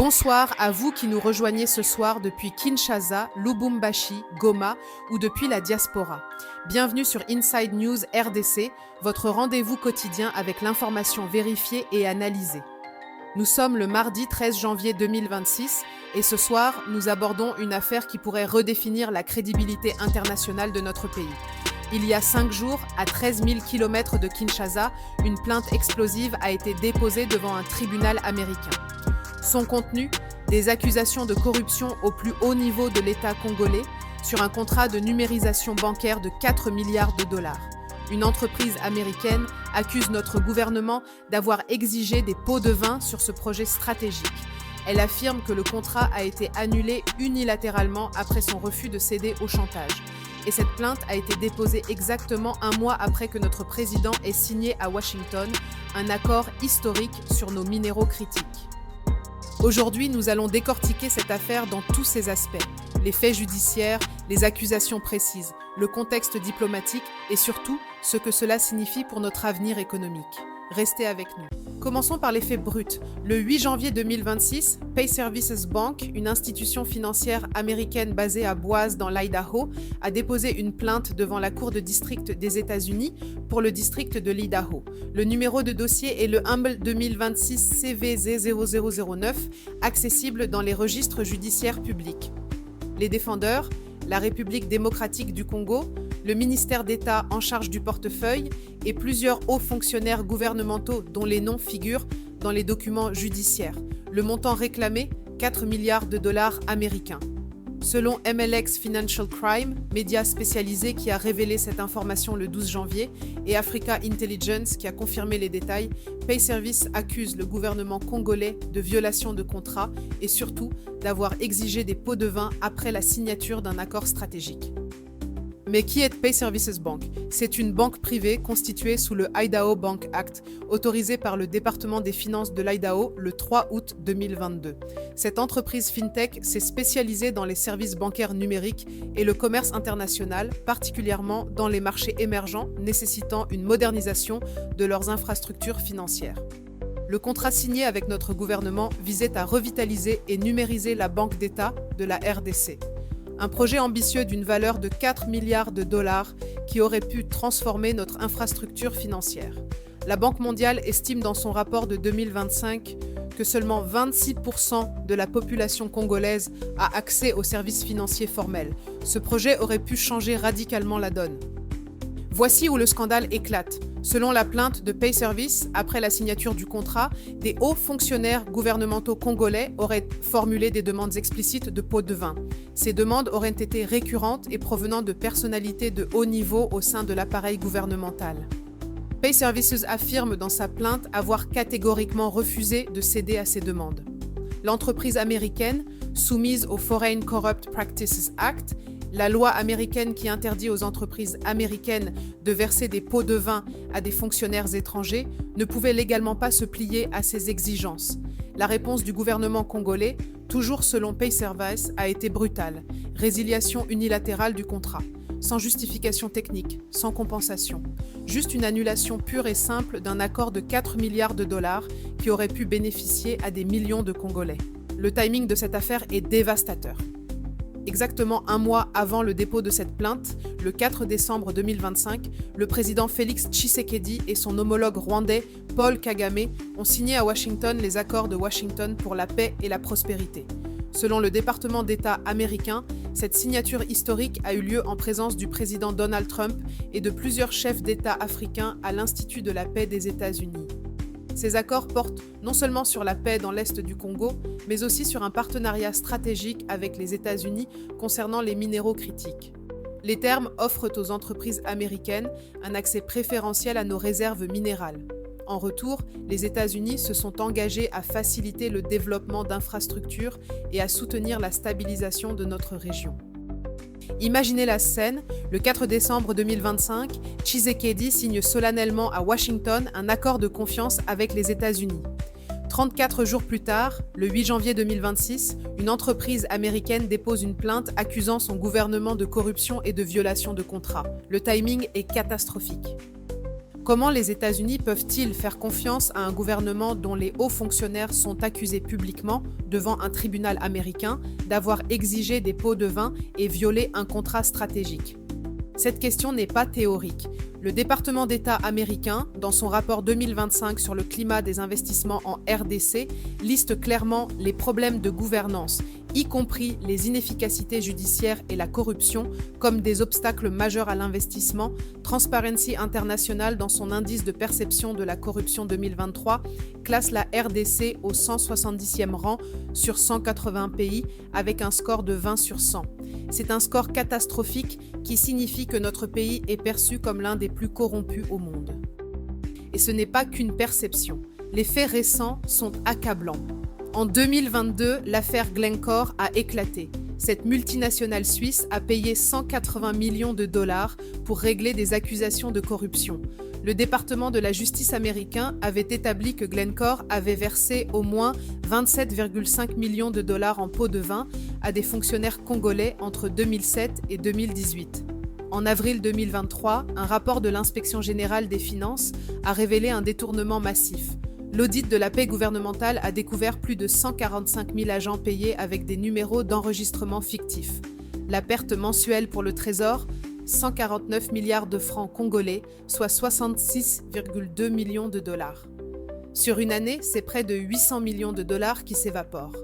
Bonsoir à vous qui nous rejoignez ce soir depuis Kinshasa, Lubumbashi, Goma ou depuis la diaspora. Bienvenue sur Inside News RDC, votre rendez-vous quotidien avec l'information vérifiée et analysée. Nous sommes le mardi 13 janvier 2026 et ce soir, nous abordons une affaire qui pourrait redéfinir la crédibilité internationale de notre pays. Il y a 5 jours, à 13 000 km de Kinshasa, une plainte explosive a été déposée devant un tribunal américain. Son contenu, des accusations de corruption au plus haut niveau de l'État congolais sur un contrat de numérisation bancaire de 4 milliards de dollars. Une entreprise américaine accuse notre gouvernement d'avoir exigé des pots de vin sur ce projet stratégique. Elle affirme que le contrat a été annulé unilatéralement après son refus de céder au chantage. Et cette plainte a été déposée exactement un mois après que notre président ait signé à Washington un accord historique sur nos minéraux critiques. Aujourd'hui, nous allons décortiquer cette affaire dans tous ses aspects, les faits judiciaires, les accusations précises, le contexte diplomatique et surtout ce que cela signifie pour notre avenir économique. Restez avec nous. Commençons par les faits bruts. Le 8 janvier 2026, Pay Services Bank, une institution financière américaine basée à Boise dans l'Idaho, a déposé une plainte devant la Cour de district des États-Unis pour le district de l'Idaho. Le numéro de dossier est le Humble 2026 CVZ0009, accessible dans les registres judiciaires publics. Les défendeurs, la République démocratique du Congo, le ministère d'État en charge du portefeuille et plusieurs hauts fonctionnaires gouvernementaux dont les noms figurent dans les documents judiciaires. Le montant réclamé, 4 milliards de dollars américains. Selon MLX Financial Crime, média spécialisé qui a révélé cette information le 12 janvier, et Africa Intelligence qui a confirmé les détails, Pay Service accuse le gouvernement congolais de violation de contrat et surtout d'avoir exigé des pots de vin après la signature d'un accord stratégique. Mais qui est Pay Services Bank? C'est une banque privée constituée sous le Idaho Bank Act, autorisée par le département des finances de l'Idaho le 3 août 2022. Cette entreprise fintech s'est spécialisée dans les services bancaires numériques et le commerce international, particulièrement dans les marchés émergents nécessitant une modernisation de leurs infrastructures financières. Le contrat signé avec notre gouvernement visait à revitaliser et numériser la banque d'État de la RDC. Un projet ambitieux d'une valeur de 4 milliards de dollars qui aurait pu transformer notre infrastructure financière. La Banque mondiale estime dans son rapport de 2025 que seulement 26% de la population congolaise a accès aux services financiers formels. Ce projet aurait pu changer radicalement la donne. Voici où le scandale éclate. Selon la plainte de Pay Service, après la signature du contrat, des hauts fonctionnaires gouvernementaux congolais auraient formulé des demandes explicites de pots de vin. Ces demandes auraient été récurrentes et provenant de personnalités de haut niveau au sein de l'appareil gouvernemental. Pay Services affirme dans sa plainte avoir catégoriquement refusé de céder à ces demandes. L'entreprise américaine, soumise au Foreign Corrupt Practices Act, la loi américaine qui interdit aux entreprises américaines de verser des pots de vin à des fonctionnaires étrangers, ne pouvait légalement pas se plier à ces exigences. La réponse du gouvernement congolais, toujours selon Pay Service, a été brutale. Résiliation unilatérale du contrat, sans justification technique, sans compensation. Juste une annulation pure et simple d'un accord de 4 milliards de dollars qui aurait pu bénéficier à des millions de Congolais. Le timing de cette affaire est dévastateur. Exactement un mois avant le dépôt de cette plainte, le 4 décembre 2025, le président Félix Tshisekedi et son homologue rwandais Paul Kagame ont signé à Washington les accords de Washington pour la paix et la prospérité. Selon le département d'État américain, cette signature historique a eu lieu en présence du président Donald Trump et de plusieurs chefs d'État africains à l'Institut de la paix des États-Unis. Ces accords portent non seulement sur la paix dans l'est du Congo, mais aussi sur un partenariat stratégique avec les États-Unis concernant les minéraux critiques. Les termes offrent aux entreprises américaines un accès préférentiel à nos réserves minérales. En retour, les États-Unis se sont engagés à faciliter le développement d'infrastructures et à soutenir la stabilisation de notre région. Imaginez la scène, le 4 décembre 2025, Tshisekedi signe solennellement à Washington un accord de confiance avec les États-Unis. 34 jours plus tard, le 8 janvier 2026, une entreprise américaine dépose une plainte accusant son gouvernement de corruption et de violation de contrat. Le timing est catastrophique. Comment les États-Unis peuvent-ils faire confiance à un gouvernement dont les hauts fonctionnaires sont accusés publiquement, devant un tribunal américain, d'avoir exigé des pots de vin et violé un contrat stratégique? Cette question n'est pas théorique. Le département d'État américain, dans son rapport 2025 sur le climat des investissements en RDC, liste clairement les problèmes de gouvernance, y compris les inefficacités judiciaires et la corruption, comme des obstacles majeurs à l'investissement. Transparency International, dans son indice de perception de la corruption 2023, classe la RDC au 170e rang sur 180 pays, avec un score de 20 sur 100. C'est un score catastrophique qui signifie que notre pays est perçu comme l'un des plus corrompus au monde. Et ce n'est pas qu'une perception. Les faits récents sont accablants. En 2022, l'affaire Glencore a éclaté. Cette multinationale suisse a payé 180 millions de dollars pour régler des accusations de corruption. Le département de la justice américain avait établi que Glencore avait versé au moins 27,5 millions de dollars en pots de vin à des fonctionnaires congolais entre 2007 et 2018. En avril 2023, un rapport de l'Inspection générale des finances a révélé un détournement massif. L'audit de la paie gouvernementale a découvert plus de 145 000 agents payés avec des numéros d'enregistrement fictifs. La perte mensuelle pour le Trésor, 149 milliards de francs congolais, soit 66,2 millions de dollars. Sur une année, c'est près de 800 millions de dollars qui s'évaporent.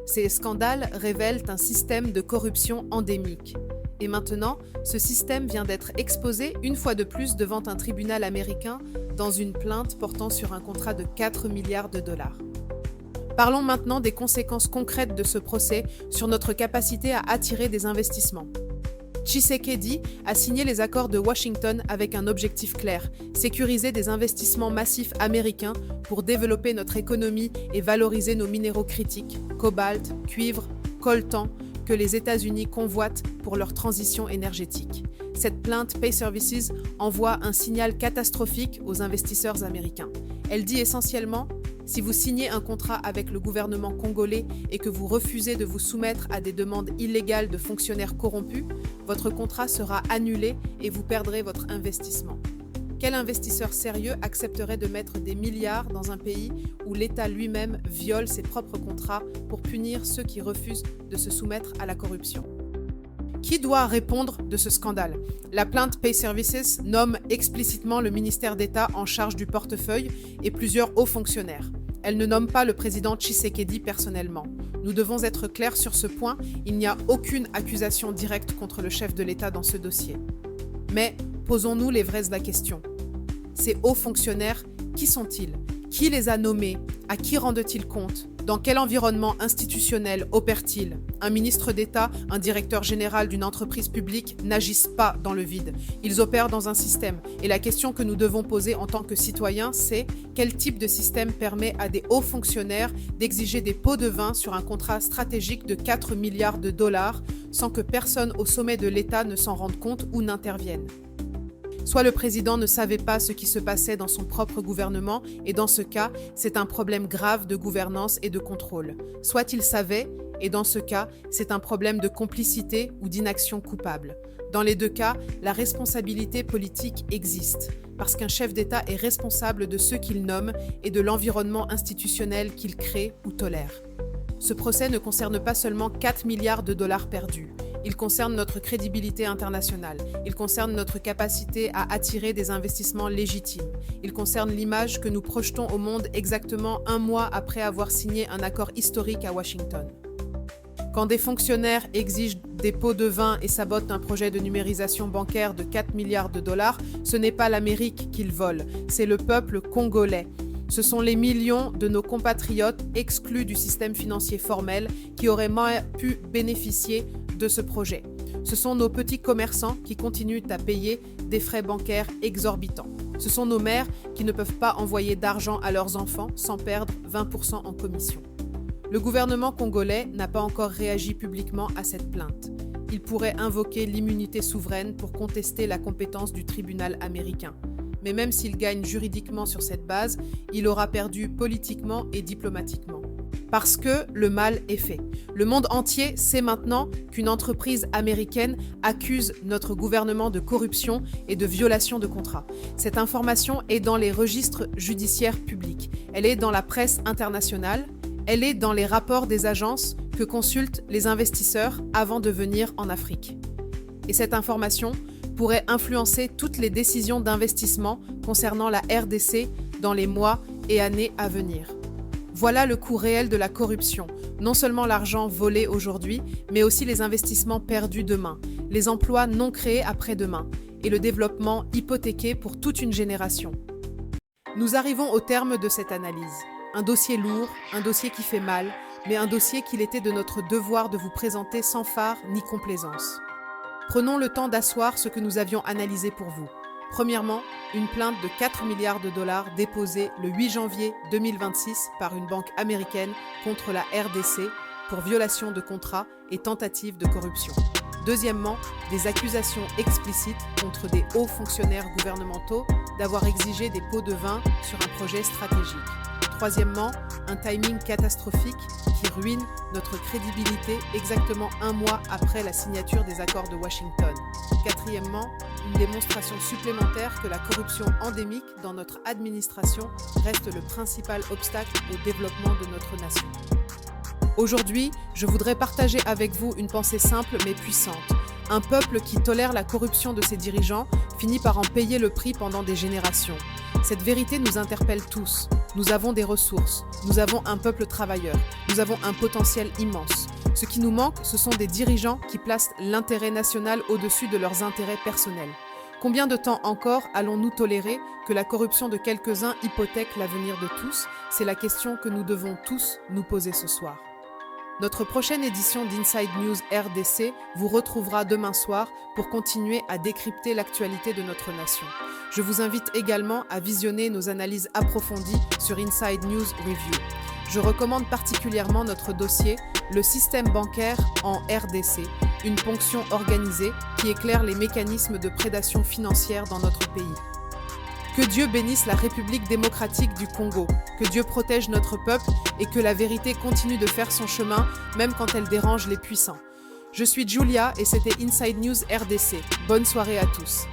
Ces scandales révèlent un système de corruption endémique. Et maintenant, ce système vient d'être exposé une fois de plus devant un tribunal américain dans une plainte portant sur un contrat de 4 milliards de dollars. Parlons maintenant des conséquences concrètes de ce procès sur notre capacité à attirer des investissements. Tshisekedi a signé les accords de Washington avec un objectif clair, sécuriser des investissements massifs américains pour développer notre économie et valoriser nos minéraux critiques, cobalt, cuivre, coltan, que les États-Unis convoitent pour leur transition énergétique. Cette plainte Pay Services envoie un signal catastrophique aux investisseurs américains. Elle dit essentiellement: si vous signez un contrat avec le gouvernement congolais et que vous refusez de vous soumettre à des demandes illégales de fonctionnaires corrompus, votre contrat sera annulé et vous perdrez votre investissement. Quel investisseur sérieux accepterait de mettre des milliards dans un pays où l'État lui-même viole ses propres contrats pour punir ceux qui refusent de se soumettre à la corruption? Qui doit répondre de ce scandale? La plainte Pay Services nomme explicitement le ministère d'État en charge du portefeuille et plusieurs hauts fonctionnaires. Elle ne nomme pas le président Tshisekedi personnellement. Nous devons être clairs sur ce point, il n'y a aucune accusation directe contre le chef de l'État dans ce dossier. Mais posons-nous les vraies questions. Ces hauts fonctionnaires, qui sont-ils? Qui les a nommés? À qui rendent-ils compte? Dans quel environnement institutionnel opèrent-ils? Un ministre d'État, un directeur général d'une entreprise publique n'agissent pas dans le vide. Ils opèrent dans un système. Et la question que nous devons poser en tant que citoyens, c'est: quel type de système permet à des hauts fonctionnaires d'exiger des pots de vin sur un contrat stratégique de 4 milliards de dollars sans que personne au sommet de l'État ne s'en rende compte ou n'intervienne? Soit le président ne savait pas ce qui se passait dans son propre gouvernement, et dans ce cas, c'est un problème grave de gouvernance et de contrôle. Soit il savait, et dans ce cas, c'est un problème de complicité ou d'inaction coupable. Dans les deux cas, la responsabilité politique existe, parce qu'un chef d'État est responsable de ceux qu'il nomme et de l'environnement institutionnel qu'il crée ou tolère. Ce procès ne concerne pas seulement 4 milliards de dollars perdus. Il concerne notre crédibilité internationale. Il concerne notre capacité à attirer des investissements légitimes. Il concerne l'image que nous projetons au monde exactement un mois après avoir signé un accord historique à Washington. Quand des fonctionnaires exigent des pots de vin et sabotent un projet de numérisation bancaire de 4 milliards de dollars, ce n'est pas l'Amérique qu'ils volent, c'est le peuple congolais. Ce sont les millions de nos compatriotes exclus du système financier formel qui auraient pu bénéficier de ce projet. Ce sont nos petits commerçants qui continuent à payer des frais bancaires exorbitants. Ce sont nos mères qui ne peuvent pas envoyer d'argent à leurs enfants sans perdre 20% en commission. Le gouvernement congolais n'a pas encore réagi publiquement à cette plainte. Il pourrait invoquer l'immunité souveraine pour contester la compétence du tribunal américain. Mais même s'il gagne juridiquement sur cette base, il aura perdu politiquement et diplomatiquement. Parce que le mal est fait. Le monde entier sait maintenant qu'une entreprise américaine accuse notre gouvernement de corruption et de violation de contrats. Cette information est dans les registres judiciaires publics. Elle est dans la presse internationale. Elle est dans les rapports des agences que consultent les investisseurs avant de venir en Afrique. Et cette information pourrait influencer toutes les décisions d'investissement concernant la RDC dans les mois et années à venir. Voilà le coût réel de la corruption, non seulement l'argent volé aujourd'hui, mais aussi les investissements perdus demain, les emplois non créés après-demain et le développement hypothéqué pour toute une génération. Nous arrivons au terme de cette analyse. Un dossier lourd, un dossier qui fait mal, mais un dossier qu'il était de notre devoir de vous présenter sans phare ni complaisance. Prenons le temps d'asseoir ce que nous avions analysé pour vous. Premièrement, une plainte de 4 milliards de dollars déposée le 8 janvier 2026 par une banque américaine contre la RDC pour violation de contrat et tentative de corruption. Deuxièmement, des accusations explicites contre des hauts fonctionnaires gouvernementaux d'avoir exigé des pots de vin sur un projet stratégique. Troisièmement, un timing catastrophique qui ruine notre crédibilité exactement un mois après la signature des accords de Washington. Quatrièmement, une démonstration supplémentaire que la corruption endémique dans notre administration reste le principal obstacle au développement de notre nation. Aujourd'hui, je voudrais partager avec vous une pensée simple mais puissante. Un peuple qui tolère la corruption de ses dirigeants finit par en payer le prix pendant des générations. Cette vérité nous interpelle tous. Nous avons des ressources, nous avons un peuple travailleur, nous avons un potentiel immense. Ce qui nous manque, ce sont des dirigeants qui placent l'intérêt national au-dessus de leurs intérêts personnels. Combien de temps encore allons-nous tolérer que la corruption de quelques-uns hypothèque l'avenir de tous? C'est la question que nous devons tous nous poser ce soir. Notre prochaine édition d'Inside News RDC vous retrouvera demain soir pour continuer à décrypter l'actualité de notre nation. Je vous invite également à visionner nos analyses approfondies sur Inside News Review. Je recommande particulièrement notre dossier « Le système bancaire en RDC », une ponction organisée qui éclaire les mécanismes de prédation financière dans notre pays. Que Dieu bénisse la République démocratique du Congo, que Dieu protège notre peuple et que la vérité continue de faire son chemin, même quand elle dérange les puissants. Je suis Julia et c'était Inside News RDC. Bonne soirée à tous.